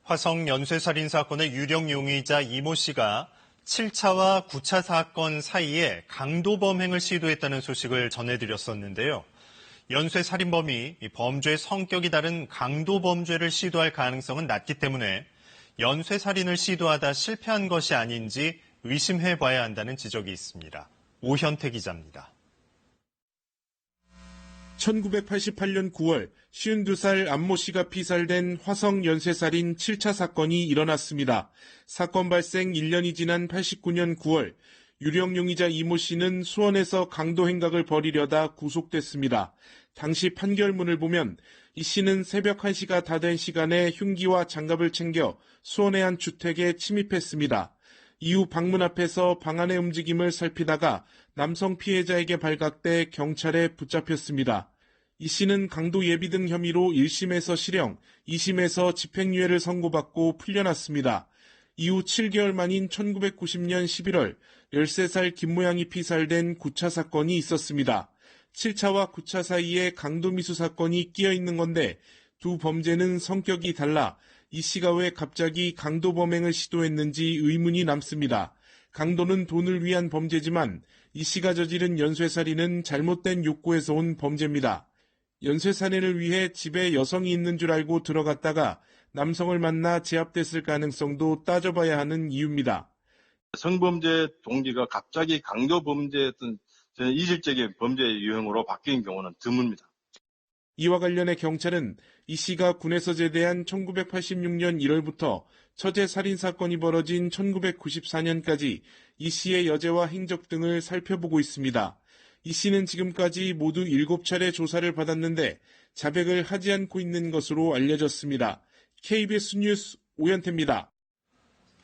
화성 연쇄살인 사건의 유력 용의자 이모 씨가 7차와 9차 사건 사이에 강도 범행을 시도했다는 소식을 전해드렸었는데요. 연쇄살인범이 범죄의 성격이 다른 강도 범죄를 시도할 가능성은 낮기 때문에 연쇄살인을 시도하다 실패한 것이 아닌지 의심해봐야 한다는 지적이 있습니다. 오현태 기자입니다. 1988년 9월 52살 안모 씨가 피살된 화성 연쇄살인 7차 사건이 일어났습니다. 사건 발생 1년이 지난 89년 9월 유력 용의자 이모 씨는 수원에서 강도 행각을 벌이려다 구속됐습니다. 당시 판결문을 보면 이 씨는 새벽 1시가 다 된 시간에 흉기와 장갑을 챙겨 수원의 한 주택에 침입했습니다. 이후 방문 앞에서 방 안의 움직임을 살피다가 남성 피해자에게 발각돼 경찰에 붙잡혔습니다. 이 씨는 강도 예비 등 혐의로 1심에서 실형, 2심에서 집행유예를 선고받고 풀려났습니다. 이후 7개월 만인 1990년 11월 13살 김모양이 피살된 9차 사건이 있었습니다. 7차와 9차 사이에 강도미수 사건이 끼어 있는 건데 두 범죄는 성격이 달라 이 씨가 왜 갑자기 강도 범행을 시도했는지 의문이 남습니다. 강도는 돈을 위한 범죄지만 이 씨가 저지른 연쇄살인은 잘못된 욕구에서 온 범죄입니다. 연쇄살인을 위해 집에 여성이 있는 줄 알고 들어갔다가 남성을 만나 제압됐을 가능성도 따져봐야 하는 이유입니다. 성범죄 동기가 갑자기 강도 범죄였던 이질적인 범죄 유형으로 바뀐 경우는 드뭅니다. 이와 관련해 경찰은 이 씨가 군에서 제대한 1986년 1월부터 처제 살인 사건이 벌어진 1994년까지 이 씨의 여죄와 행적 등을 살펴보고 있습니다. 이 씨는 지금까지 모두 7차례 조사를 받았는데 자백을 하지 않고 있는 것으로 알려졌습니다. KBS 뉴스 오현태입니다.